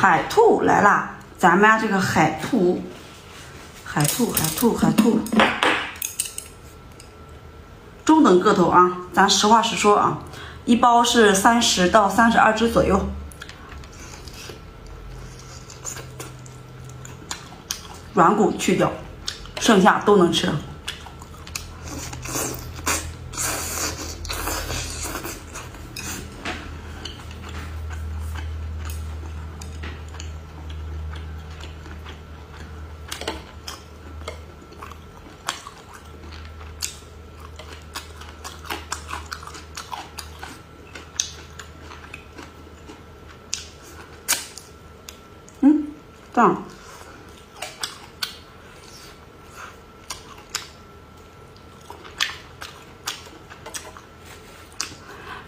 海兔来啦！咱们家这个海兔，中等个头啊，咱实话实说啊，一包是30到32只左右。软骨去掉，剩下都能吃。这样。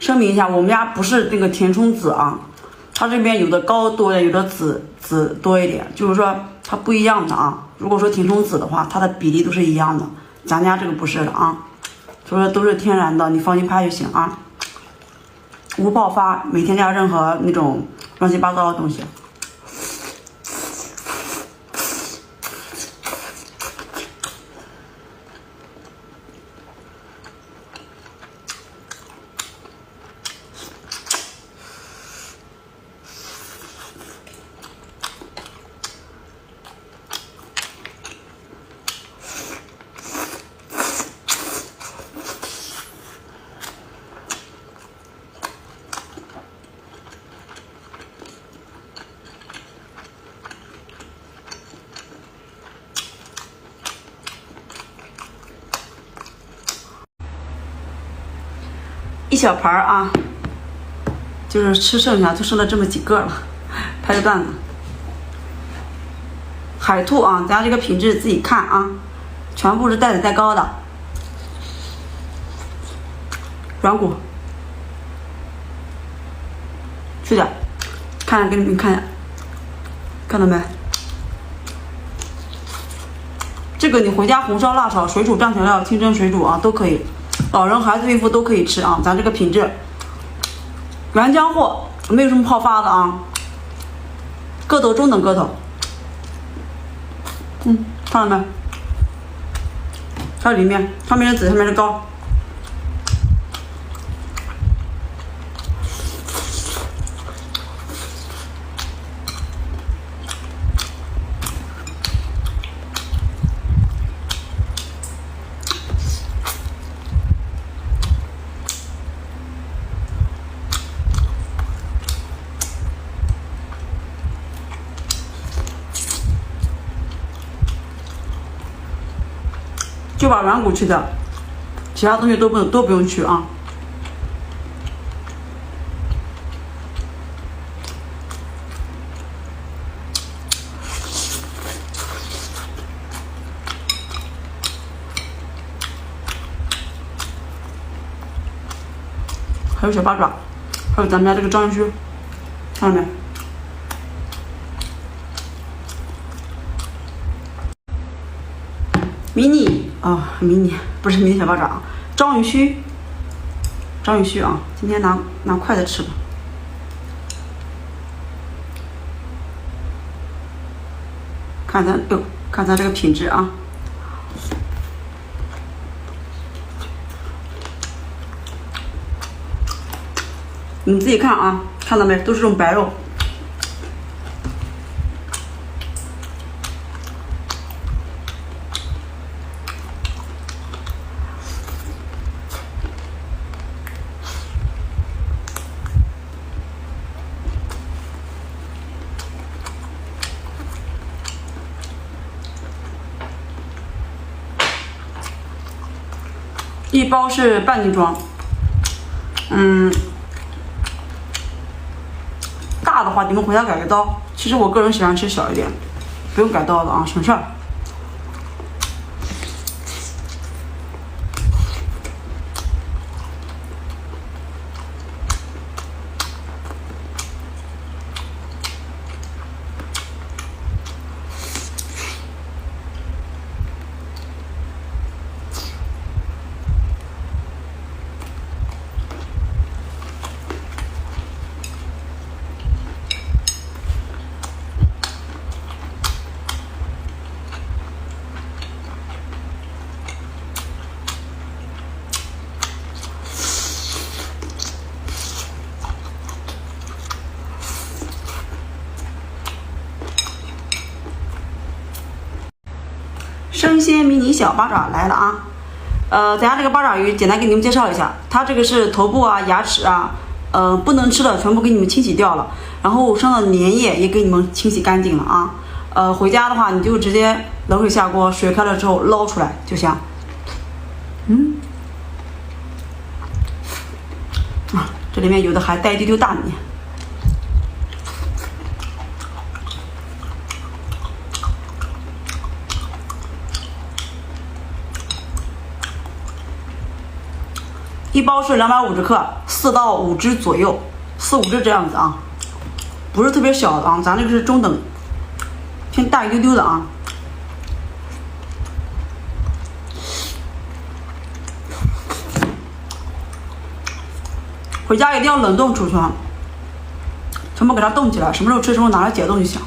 声明一下，我们家不是那个填充籽啊，它这边有的膏多一点，有的籽多一点，就是说它不一样的啊。如果说填充籽的话，它的比例都是一样的，咱家这个不是的啊，所以说都是天然的，你放心拍就行啊，无爆发，没添加任何那种乱七八糟的东西。一小盘啊，就是吃剩下就剩了这么几个了，拍个段子。海兔啊，咱家这个品质自己看啊，全部是带籽带膏的，软骨去掉，看给你们看，看到没？这个你回家红烧、辣炒、水煮、蘸调料、清蒸、水煮啊都可以。老人、孩子、孕妇都可以吃啊，咱这个品质，原浆货，没有什么泡发的啊，个头中等个头，看到没？它里面上面是籽，上面是膏。就把软骨去掉，其他东西都不用去啊。还有小八爪，还有咱们家这个章鱼须，看到没？迷你啊，迷你不是迷你小巴掌，章鱼须啊！今天拿筷子吃吧。看咱这个品质啊！你自己看啊，看到没？都是这种白肉。一包是半斤装，大的话你们回家改个刀。其实我个人喜欢吃小一点，不用改刀的啊，省事儿。生鲜迷你小八爪来了啊！咱家这个八爪鱼简单给你们介绍一下，它这个是头部啊、牙齿啊，不能吃的全部给你们清洗掉了，然后上的粘液也给你们清洗干净了啊。回家的话你就直接冷水下锅，水开了之后捞出来就行。这里面有的还带一丢丢大米。一包是250克，4到5只左右，4、5只这样子啊，不是特别小的啊，咱这个是中等，偏大一丢丢的啊。回家一定要冷冻储存，全部给它冻起来，什么时候吃什么拿来解冻就行。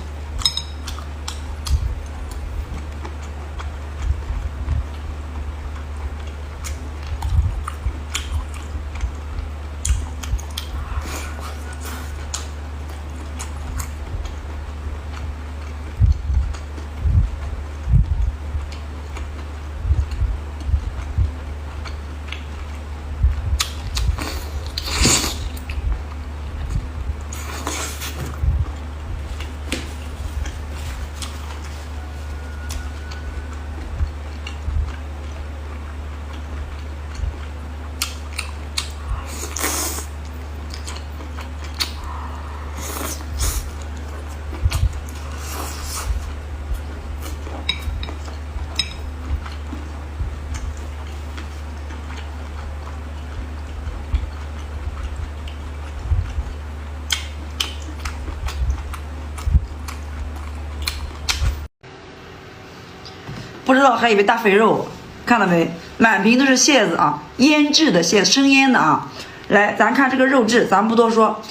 不知道还以为大肥肉，看到没？满屏都是蟹子啊，腌制的蟹，生腌的啊。来，咱看这个肉质，咱不多说。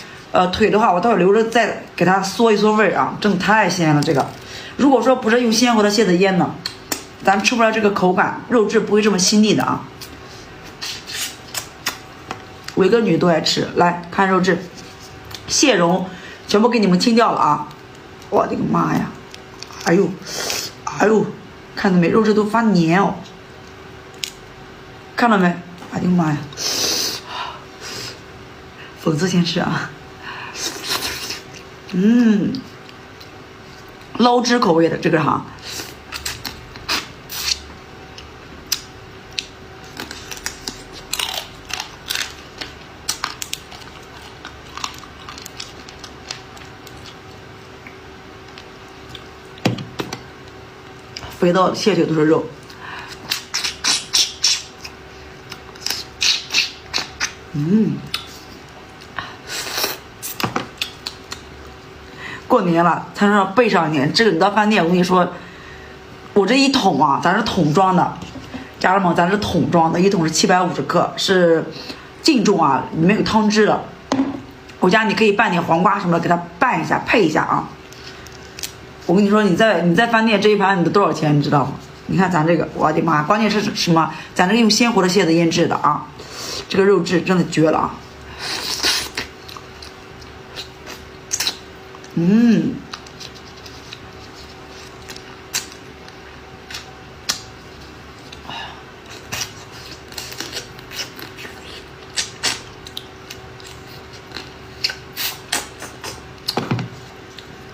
腿的话，我待会留着再给它嗦一嗦味儿啊，真的太鲜了。这个，如果说不是用鲜活的蟹子腌的，咱吃不出来这个口感，肉质不会这么细腻的啊。我一个女都爱吃，来看肉质，蟹蓉全部给你们清掉了啊！我的个妈呀！哎呦，哎呦！看到没？肉质都发黏哦，看到没？哎呦妈呀！讽刺先吃啊，捞汁口味的这个哈，肥到蟹腿都是肉。过年了，他说备上年，这个你到饭店，我跟你说，我这一桶啊，咱是桶装的，家人们，咱是桶装的，一桶是750克，是净重啊，里面有汤汁的。回家你可以拌点黄瓜什么的，给它拌一下，配一下啊。我跟你说，你在饭店这一盘你得多少钱，你知道吗？你看咱这个，我的妈！关键是什么？咱这个用鲜活的蟹子腌制的啊，这个肉质真的绝了啊！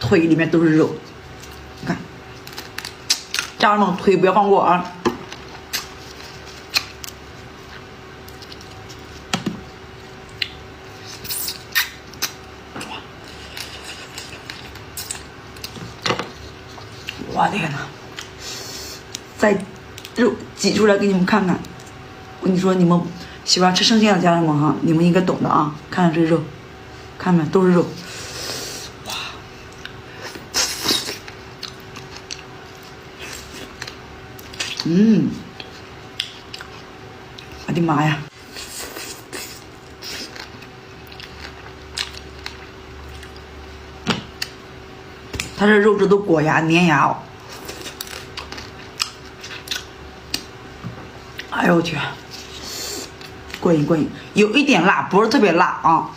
腿里面都是肉，你看，家人们腿不要放过啊！我的天呐！再肉挤出来给你们看看，我跟你说，你们喜欢吃生鲜的家人们哈，你们应该懂的啊！看看这肉，看没，都是肉。我的妈呀！它这肉质都裹牙粘牙哦。哎呦我去，过瘾过瘾，有一点辣，不是特别辣啊。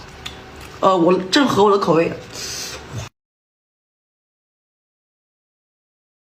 我正合我的口味。